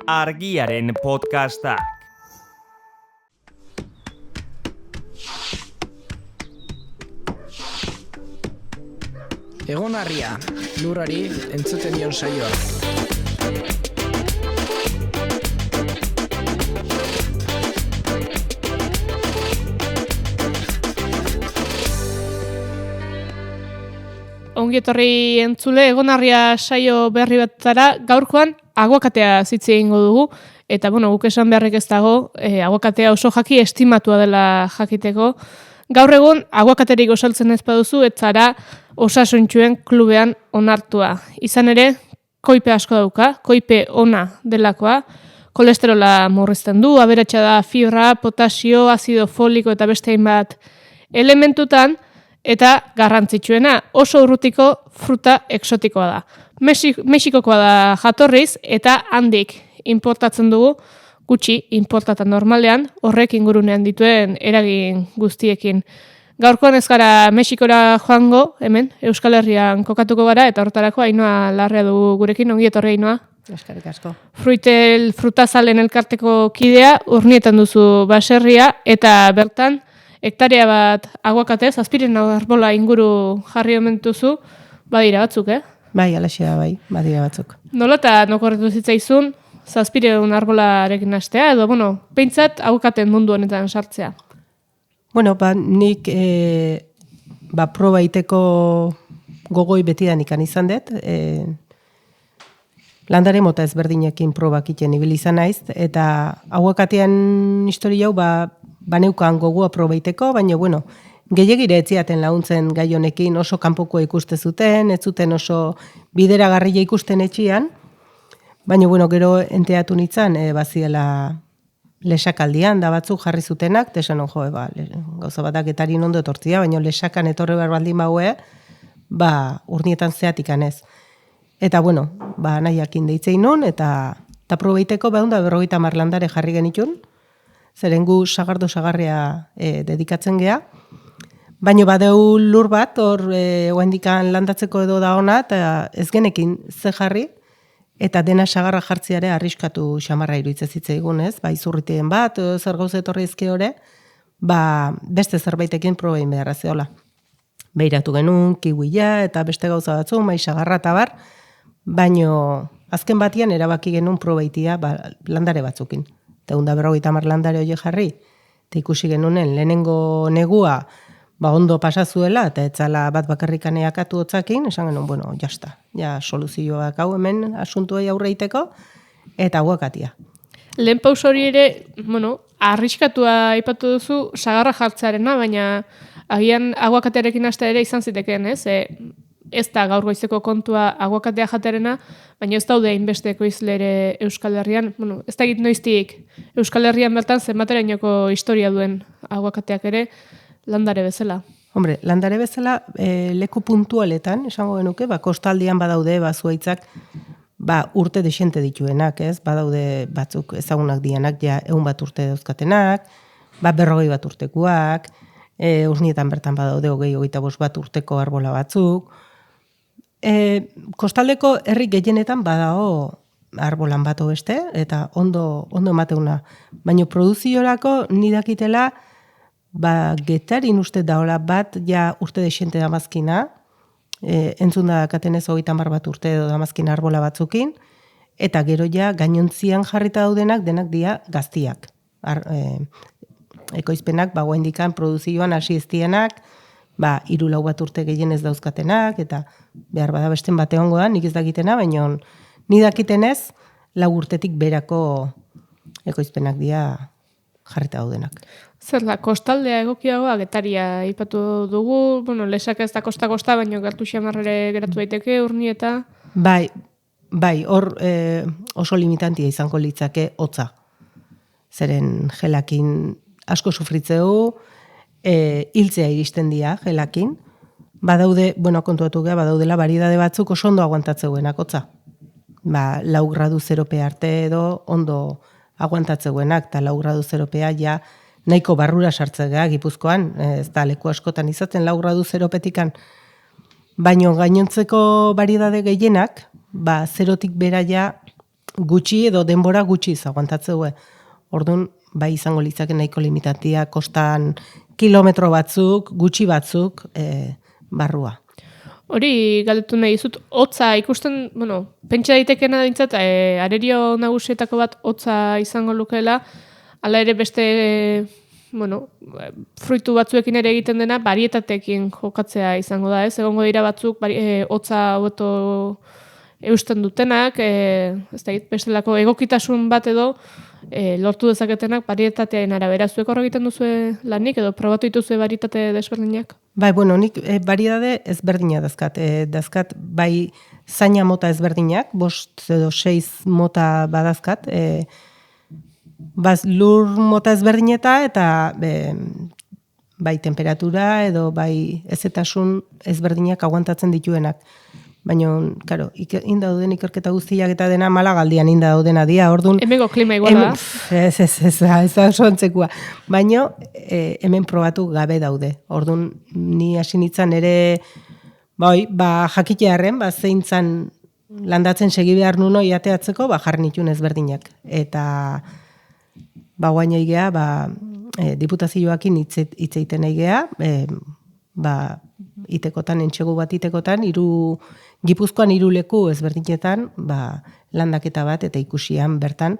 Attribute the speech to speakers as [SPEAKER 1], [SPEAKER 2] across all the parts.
[SPEAKER 1] Argiaren podcastak.
[SPEAKER 2] Egon Harria, lurrari entzuten dion saioa.
[SPEAKER 3] Ongi etorri entzule, Egon Harria saio berri batara, gaurkoan aguakatea zitze egingo dugu, eta guk esan beharrik ez dago, aguakatea oso jaki estimatua dela jakiteko. Gaur egun, aguakaterik osaltzen ez baduzu, ez zara osasuntxuen klubean onartua. Izan ere, koipe asko dauka, koipe ona delakoa, kolesterola murrizten du, aberatsa da fibra, potasio, azido foliko eta beste hainbat elementutan, eta garrantzitsuena oso urrutiko fruta eksotikoa da. Mexikokoa da jatorriz eta handik importatzen dugu, gutxi importatan normalean, horrek ingurunean dituen eragin guztiekin. Gaurkoan ez gara Mexikora joango, hemen, Euskal Herrian kokatuko gara, eta hortarako Ainhoa Larrea dugu gurekin, ongi etorri Ainhoa.
[SPEAKER 4] Eskerrik asko.
[SPEAKER 3] Frutazalen elkarteko kidea, Urnietan duzu baserria, eta bertan, hektarea bat aguakatez, azpiren arbola inguru jarri omentuzu, badira batzuk,
[SPEAKER 4] Bai, alaxea bai, badira batzuk.
[SPEAKER 3] Nola eta nokorretu zitzaizun, zazpireun arbolarekin hastea, edo, peintzat aguakaten mundu honetan sartzea?
[SPEAKER 4] Nik proba iteko gogoi betidan ikan izan dut, landare mota ezberdinekin probak iten ibili izan naiz, eta aguakatean historia hau baneukan gogoa probaiteko, baina, gehiagire etziaten laguntzen gai honekin oso kanpoko ikuste zuten, ez zuten oso bideragarria ikusten etxian, baina, gero enteatu nintzen, baziela lesakaldian, da batzuk jarri zutenak, tesan gauza batak etarin ondo etortzia, baina lesakan etorre behar baldin baue, Urnietan zeatik anez. Eta, nahiakin deitzein nun, eta probaiteko, 150 landare jarri genitun, zeren gu sagardo-sagarria dedikatzen gea. Baina badeu lur bat, hor oendikan landatzeko edo da ona, eta ez genekin ze jarri, eta dena sagarra jartziare arriskatu xamarra iruditzen zitzaigun, ez? Izurriteen bat, zer gauza etorri ezke hori, beste zerbaitekin probein beharra zehola. Beiratu genuen, kiwila, eta beste gauza batzu, sagarra eta bar, baina azken batian erabaki genuen probaitia landare batzukin. Eta 150 landare hori jarri, eta ikusi genunen lehenengo negua ondo pasazuela, eta etzala bat bakarrikaneak atu hotzakin, esan genuen, jazta, soluzioak hau hemen asuntuei aurreiteko, eta aguakatia.
[SPEAKER 3] Lehen paus hori ere, arriskatua aipatu duzu sagarra jartzearena, baina agian aguakatearekin hastea ere izan zitekeen, ez? Ez da gaur goizeko kontua aguakatea jaterena, baina ez daude hainbeste ekoizle ere Euskal Herrian. Ez da egit noiztik Euskal Herrian bertan zenbaterainoko historia duen aguakateak ere landare bezala.
[SPEAKER 4] Hombre, landare bezala leku puntualetan, esango genuke, kostaldian badaude, zuaitzak, urte desente dituenak, ez? Badaude batzuk ezagunak dianak, 100 bat urte dauzkatenak, 40 bat urtekuak, Urnietan bertan badaude 20-25 bat urteko arbola batzuk. Kostaldeko herri gehienetan badago arbolan bat beste, eta ondo emateuna. Baina produziorako nidakitela, getarin uste daola bat, urte desente damazkina, entzun da katenez 30 bat urte edo damazkina arbola batzukin, eta gero gainontzian jarrita daudenak denak dia gaztiak. Ekoizpenak, guaindikan produzioan hasi eztienak, 3-4 bat urte gehien ez dauzkatenak, eta behar bada besten bate hongo da, nik ez dakitena, baina ni dakitenez, 4 urtetik berako ekoizpenak dia jarrita daudenak.
[SPEAKER 3] Zer da, kostaldea egokiagoa, getaria ipatu dugu, lesak ez da kosta-kosta, baina gertu xamarrere geratu daiteke, Urnieta.
[SPEAKER 4] Bai, hor oso limitantia izango litzake hotza. Zeren gelakin asko sufritzeu, hiltzea iristen dira gelakin. Badaude, kontuatu geha, badaudela variedade batzuk oso ondo aguantatzeuenak hotza. 4 gradu zerope arte edo ondo aguantatzeuenak, eta 4 gradu zeropea nahiko barrura sartzea Gipuzkoan, ez da leku askotan izaten 4 gradu zeropetikan, baino gainontzeko variedade gehienak, zerotik bera gutxi edo denbora gutxi zaguantatzeue. Orduan, bai izango litzake nahiko limitatia, kostan kilometro batzuk, gutxi batzuk, barrua.
[SPEAKER 3] Hori galdetu nahi dizut, hotza ikusten, pentsa daitekena dintzat, arerio nagusietako bat hotza izango lukeela, hala ere beste, fruitu batzuekin ere egiten dena, barietatekin jokatzea izango da, ez? Egongo dira batzuk, hotza hobeto eusten dutenak, ez da, bestelako egokitasun bat edo, lortu dezaketenak barietatearen arabera. Zuek hor egiten duzue lanik edo probatu dituzue barietate desberdinak?
[SPEAKER 4] Bai, nik barietate ezberdina dazkat. Dazkat bai zaina mota ezberdinak, 5 edo 6 mota badazkat. Lur mota ezberdineta eta bai temperatura edo bai ezetasun ezberdinak aguantatzen dituenak. Baina, karo, inda dauden ikerketa guztiak eta dena Malagaldian inda daudena dia, orduan...
[SPEAKER 3] Hemengo klima igual da?
[SPEAKER 4] Ez da oso antzekua. Baina, hemen probatu gabe daude. Orduan, ni hasi nintzen ere, jakitearren, zeintzan landatzen segi behar nuno iateatzeko, jarri nituen ezberdinak. Eta, guain egea, diputazioakin hitzeiten egea, itekotan, entxegu bat itekotan, Gipuzkoan 3 leku ezberdinetan, landaketa bat eta ikusian bertan,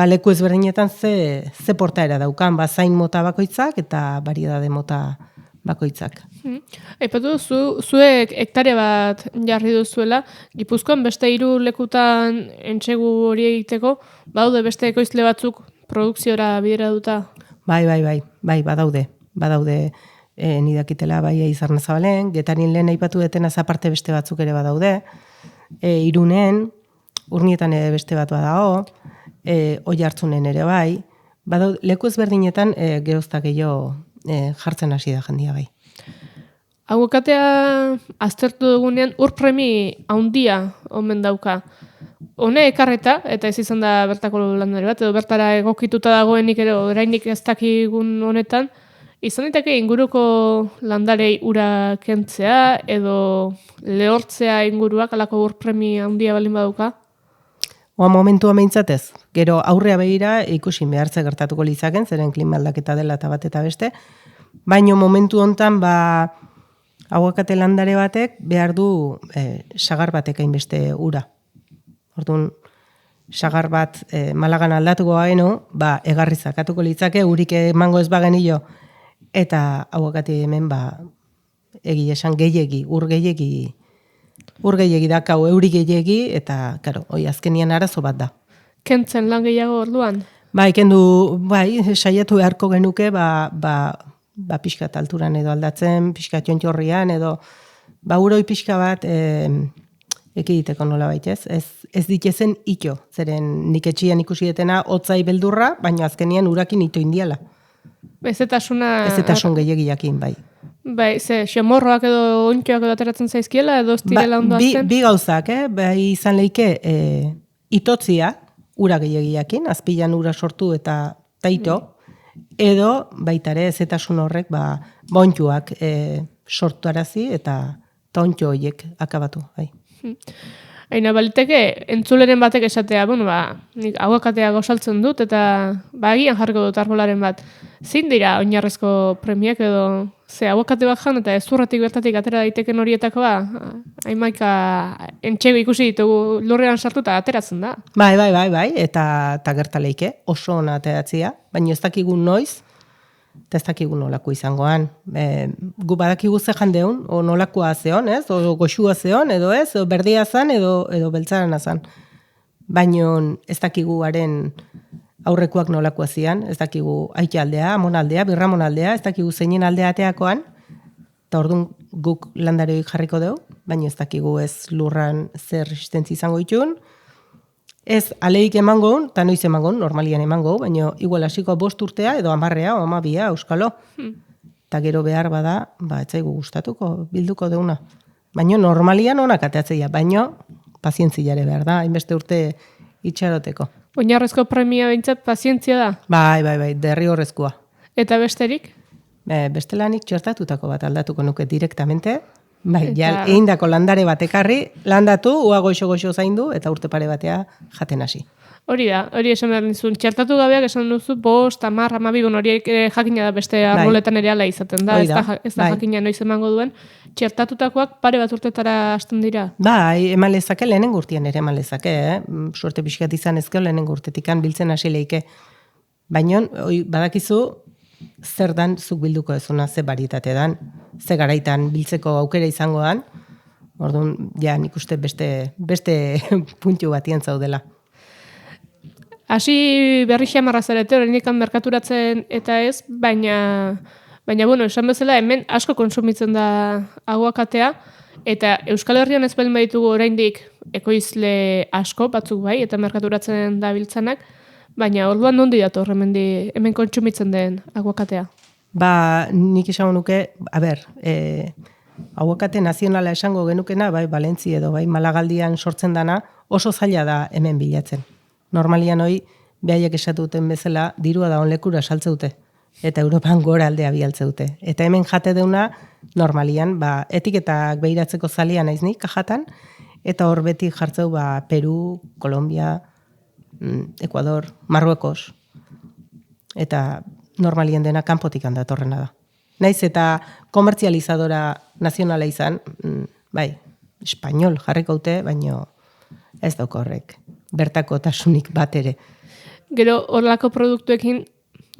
[SPEAKER 4] leku ezberdinetan ze portaera daukan, zain mota bakoitzak eta variedade mota bakoitzak.
[SPEAKER 3] Aipatu zuek hektarea bat jarri duzuela, Gipuzkoan beste 3 lekutan entxegu hori egiteko, badaude beste ekoizle batzuk produkziora bidera duta? Bai,
[SPEAKER 4] badaude. Nidakitela Izarnazabalen, Getarin lehen aipatu detena aparte beste batzuk ere badaude, Irunen, Urnietan ere beste bat badago, Oiartzunen ere bai, leku ezberdinetan geroztak gehiago jartzen hasi da jendia bai.
[SPEAKER 3] Aguakatea aztertu dugunean urpremi handia omen dauka. Hone ekarreta, eta ez izan da bertako landare bat, edo bertara egokituta dagoenik ere orainik ez dakigun honetan, izan ditake inguruko landarei ura kentzea edo lehortzea inguruak alako urpremi handia balin baduka?
[SPEAKER 4] Momentua meintzatez. Gero aurrea begira ikusi behartze gertatuko litzaken, zeren klima aldaketa dela eta bat eta beste. Baina momentu hontan aguakate landare batek behar du sagar batek hainbeste ura. Orduan, sagar bat Malagan aldatuko bagenu, egarri zakatuko litzake, urik emango ez bagenio, eta aguakate hemen egia esan gehiegi, ur gehiegi dakau, euri gehiegi, eta, karo, azkenian arazo bat da.
[SPEAKER 3] Kentzen lan gehiago orduan?
[SPEAKER 4] Saiatu beharko genuke, pixkat alturan edo aldatzen, pixkat jontxorrian, edo, uroi pixka bat ekiditeko nola baitez. Ez ditezen ito, zeren nik etxian ikusi detena hotzai beldurra, baina azkenian urakin ito indiala. Ezetasun gehiagiakin, bai.
[SPEAKER 3] Xomorroak edo ontxoak edo ateratzen zaizkiela, edo ez direla ondo azten?
[SPEAKER 4] Bi gauzak, izan leike itotzia, ura gehiagiakin, azpilan ura sortu eta ito, edo baitare ezetasun horrek ontxoak sortuarazi eta ontxo horiek akabatu, bai.
[SPEAKER 3] Aina, baliteke, entzuleren batek esatea, nik aguakatea gozaltzen dut, eta agian jarriko dut arbolaren bat. Zein dira oinarrezko premiak edo, aguakate bat jan, eta ezurratik bertatik atera daiteken horietako haimaika entxego ikusi ditugu lurrean sartu eta ateratzen da.
[SPEAKER 4] Bai, eta gertaleike, oso ona ateratzea, baina ez dakigu noiz, eta ez dakigu nolako izangoan. Gu badakigu ze jandeun, o nolakoa zeon, ez? O goxua zeon, edo ez? O berdia zan, edo beltzarana zan. Baina ez dakiguaren aurrekoak nolakoa zian, ez dakigu aite aldea, amonaldea, birramonaldea, ez dakigu zeinen aldea ateakoan, eta orduan guk landareoik jarriko dugu, baina ez dakigu ez lurran zer resistentzi izango ditun, ez aleik emango, eta noiz emango, normalian emango, baina igual hasiko 5 urtea, edo 10 o 12, euskalo. Eta gero behar bada, etzaigu gustatuko, bilduko deuna. Baina normalian onak ateatzea, baina pazientziare behar da, hainbeste urte itxaroteko.
[SPEAKER 3] Oinarrezko premia behintzat pazientzia da?
[SPEAKER 4] Bai, derrigorrezkoa.
[SPEAKER 3] Eta besterik?
[SPEAKER 4] Bestelanik txertatutako bat aldatuko nuke direktamente, Bai, ja, eindako landare bat ekarri, landatu, ua goxo zaindu, eta urte pare batea jaten hasi.
[SPEAKER 3] Hori da, hori esan behar nizun. Txertatu gabeak esan duzu, 5, 10, 12, horiek jakina da beste arboletan ere ala izaten da. Ez da jakina noiz emango duen. Txertatutakoak pare bat urtetara hasten dira?
[SPEAKER 4] Bai, eman lezake, lehenengo urtean ere eman lezake, Suerte pixkat izan ezkeo lehenengo urtetikan biltzen hasi leike. Baina, badakizu, zer dan zuk bilduko ezuna, ze barietate dan, ze garaitan biltzeko aukera izangoan, orduan, ja, nik uste beste puntu batien zaudela.
[SPEAKER 3] Hasi berri xamarra zarete, horrendikan merkaturatzen eta ez, baina bueno, esan bezala hemen asko konsumitzen da aguakatea, eta Euskal Herrian ez baldin baditugu oraindik ekoizle asko batzuk bai, eta merkaturatzen da biltzanak, baina orduan nondi dator hemen kontsumitzen den aguakatea?
[SPEAKER 4] Ba, nik esango nuke, aguakate nazionala esango genukena, bai Valentzi edo bai Malagaldian sortzen dana, oso zaila da hemen bilatzen. Normalian hoi, behaiek esatuten bezala, dirua da onlekura saltze dute. Eta Europan gora aldea bialtze dute. Eta hemen jate deuna, normalian, etiketak behiratzeko zalia naiz nik, kajatan, eta hor beti jartzeu Peru, Kolombia, Ecuador, Marruekos. Eta normalien dena kanpotik datorrena da. Naiz eta komertzializadora nazionala izan, bai, espainol jarriko dute, baino ez dauko horrek. Bertako tasunik bat ere.
[SPEAKER 3] Gero horlako produktuekin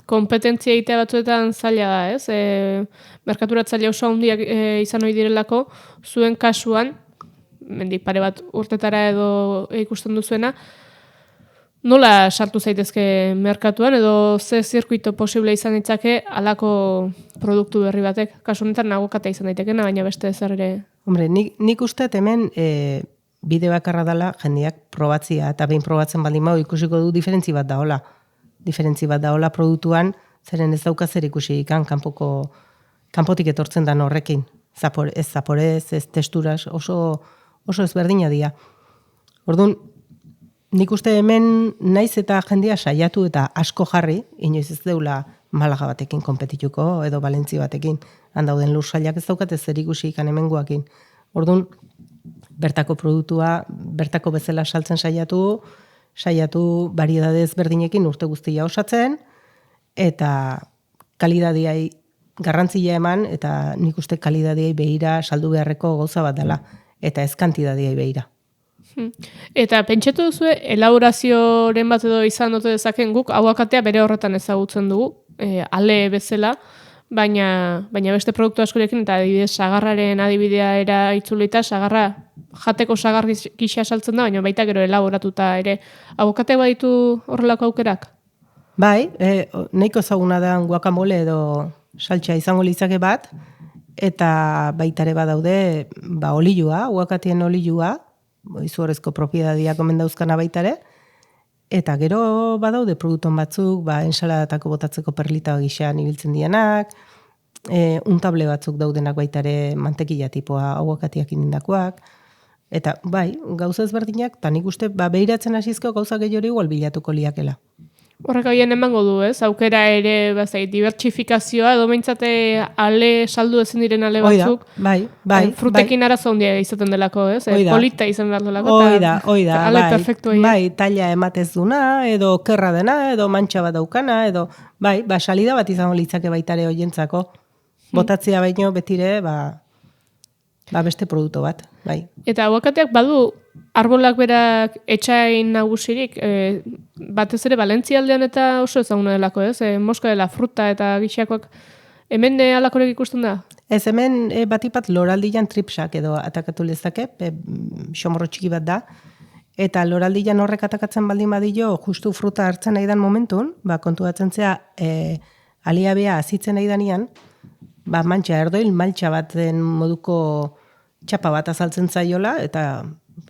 [SPEAKER 3] kompetentzia egitea batzuetan zaila da, ez? Merkaturatzaile oso handiak izan ohi direlako, zuen kasuan, mendik pare bat urtetara edo ikusten duzuena, nola sartu zaitezke merkatuan edo ze zirkuito posible izan ditzake halako produktu berri batek? Kasu honetan aguakatea izan daitekena, baina beste zer ere.
[SPEAKER 4] Hombre, nik uste hemen bide bakarra dela jendeak probatzia, eta behin probatzen baldin bau ikusiko du diferentzi bat daola. Diferentzi bat daola produktuan, zeren ez dauka zer ikusi ikan kanpotik etortzen dan horrekin. Ez zaporez, ez testuras, oso ezberdina dira. Orduan, nik uste hemen naiz eta jendea saiatu eta asko jarri, inoiz ez deula Malaga batekin konpetituko, edo Valentzi batekin, handauden lur sailak ez daukate zer ikusi ikan hemengoakin. Orduan, bertako produktua, bertako bezala saltzen saiatu variedade ezberdinekin urte guztia osatzen, eta kalidadiai garrantzia eman, eta nik uste kalidadiai behira saldu beharreko gauza bat dela, eta ez kantidadiai behira.
[SPEAKER 3] Eta pentsatu duzu, elaborazioren bat edo izan dute dezaken guk, aguakatea bere horretan ezagutzen dugu, ale bezala, baina beste produktu askorekin, eta adibidez, sagarraren adibidea era itzulita, sagarra jateko sagar gisa saltzen da, baina baita gero elaboratuta ere. Aguakatea baditu horrelako aukerak?
[SPEAKER 4] Bai, nahiko ezaguna da guacamole edo saltsa izango litzake bat, eta baitare badaude olilua, aguakatien olilua, izugarrizko propiedadiak omen dauzkana baitare, eta gero badaude produkton batzuk, ensaladatako botatzeko perlita gixan ibiltzen dianak, untable batzuk daudenak baitare mantekila tipoa aguakatiak inindakoak, eta bai, gauza ezberdinak, eta nik uste behiratzen hasizko gauza gehiori igual bilatuko liakela.
[SPEAKER 3] Horrek agian emango du, ez? Aukera ere, dibertsifikazioa, edo meintzate ale saldu ezin diren ale batzuk.
[SPEAKER 4] Bai.
[SPEAKER 3] Frutekin arazo handia izaten delako, ez? Polita izan behar delako.
[SPEAKER 4] Oida,
[SPEAKER 3] ale perfektu egin.
[SPEAKER 4] Bai, taila ematez duna, edo kerra dena, edo mantxa bat daukana, edo, salida bat izango litzake baitare hoientzako. Botatzea baino betire, beste produktu bat, bai.
[SPEAKER 3] Eta aguakateak badu arbolak berak etxain nagusirik, batez ere Valentzia aldean eta oso ezaguna delako, ez? Moska dela fruta eta gixakoak, hemen alakorek ikusten da?
[SPEAKER 4] Ez, hemen batipat loraldian tripsak edo atakatu lezake, xomorro txiki bat da, eta loraldian horrek atakatzen baldin badillo, justu fruta hartzen nahi dan momentun, kontuatzen zea, aliabea azitzen nahi danian, mantxa erdoil, maltxa baten moduko txapa bat azaltzen zaiola, eta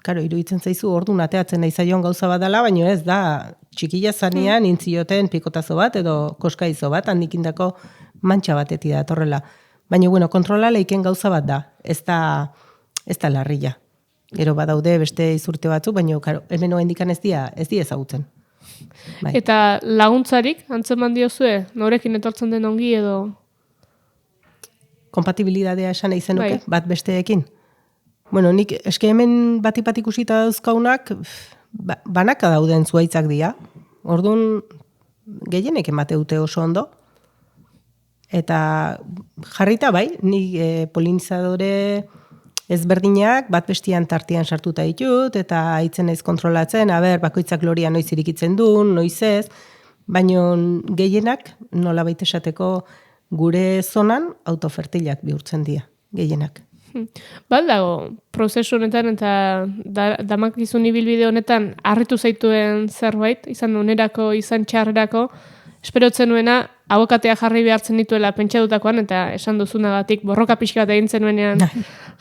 [SPEAKER 4] karo, iruditzen zaizu orduan ateatzen nahi zaion gauza bat dela, baina ez da txikila zanean intzioten pikotazo bat edo koskaizo bat, handikindako mantxa batetik da torrela. Baina, kontrola leiken gauza bat da, ez da larrilla. Gero badaude beste izurte batzu, baina hemen oendikan ez dia ezagutzen. Bai.
[SPEAKER 3] Eta laguntzarik, antzeman diozue, norekin etortzen den ongi edo?
[SPEAKER 4] kompatibilidadea esan nahi zenuke,
[SPEAKER 3] Bai.
[SPEAKER 4] bat besteekin. Bueno, nik eske hemen bat ikusita dauzkaunak, banaka dauden zuaitzak dira. Orduan, gehienek emate dute oso ondo. Eta jarrita bai, nik polinizadore ezberdinak bat bestian tartean sartuta ditut, eta aitzen naiz kontrolatzen, bakoitzak loria noiz irikitzen duen, noiz ez, baina gehienak, nola baita esateko, gure zonan autofertilak bihurtzen dira, gehienak.
[SPEAKER 3] Dago, prozesu honetan eta damakizun ibilbide honetan harritu zaituen zerbait, izan onerako, izan txarrerako, esperotzen nuena, abokatea jarri behartzen dituela pentsatutakoan, eta esan duzunagatik borroka pixka bat egin zenuenean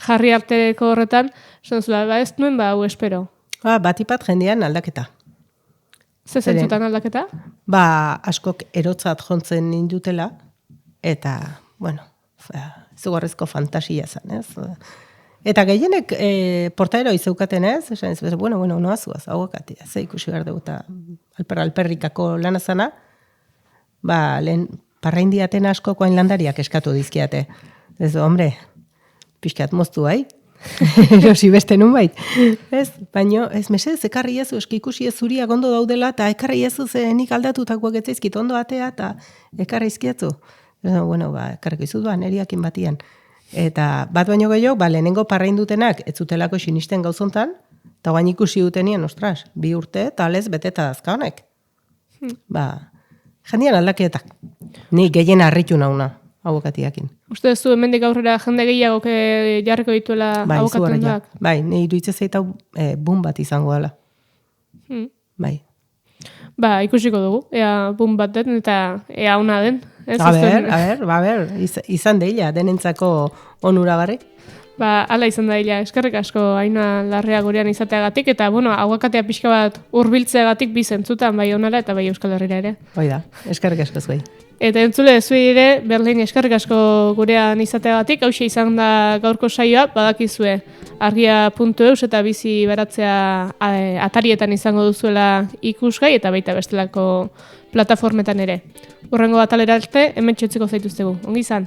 [SPEAKER 3] jarri arteko horretan, esan zula, ez nuen hau espero.
[SPEAKER 4] Batipat jendean aldaketa.
[SPEAKER 3] Ze zentzutan aldaketa?
[SPEAKER 4] Askok erotzat jontzen nindutela, eta, bueno, zugarrizko fantasia zen, ez? Eta gehienek portaero izaukaten ez, esan ez, bueno, noazuaz, abokatea, ze ikusi behar dugu, eta alperrikako lana zana, lehen parraindiaten asko koain landariak eskatu dizkiate. Ez, hombre, pixkat moztu bai, erosi beste nun bait. Ez, baino, ez mesedez, ekarri ezu, eski ikusi ez zuria gondo daudela, eta ekarri ezu ze nik aldatutakoak etzaizkit ondo atea, eta ekarri izkiatzu. Bueno, ekarriko izut neriakin batian. Eta bat baino gehiago, lehenengo parraindutenak ez zutelako sinisten gauzontan, eta guain ikusi dutenien, ostras, 2 urte, eta alez beteta dazka honek. Jendian aldaketak. Ni gehien harritu nauna, abokatiakin.
[SPEAKER 3] Uste duzu, hemendik aurrera jende gehiago jarriko dituela abokatuak?
[SPEAKER 4] Bai, ni iruditzen zaitau boom bat izango dela. Bai.
[SPEAKER 3] Ikusiko dugu, ea boom bat den eta ea ona den.
[SPEAKER 4] A ber, izan deila, denentzako onuragarri.
[SPEAKER 3] Hala izan da ila, eskerrik asko Aina Larrea gurean izateagatik, eta, aguakatea pixka bat hurbiltzeagatik bi zentzutan, bai onara eta bai Euskal Herrira ere.
[SPEAKER 4] Hoi da, eskerrik asko zuei.
[SPEAKER 3] Eta entzule, zuei ere, Berlin eskerrik asko gurean izateagatik, hause izan da gaurko saioa, badakizue, argia.eus eta bizi beratzea atarietan izango duzuela ikusgai, eta baita bestelako plataformetan ere. Hurrengo batalera arte, hemen txotziko zaituztegu. Ongi izan?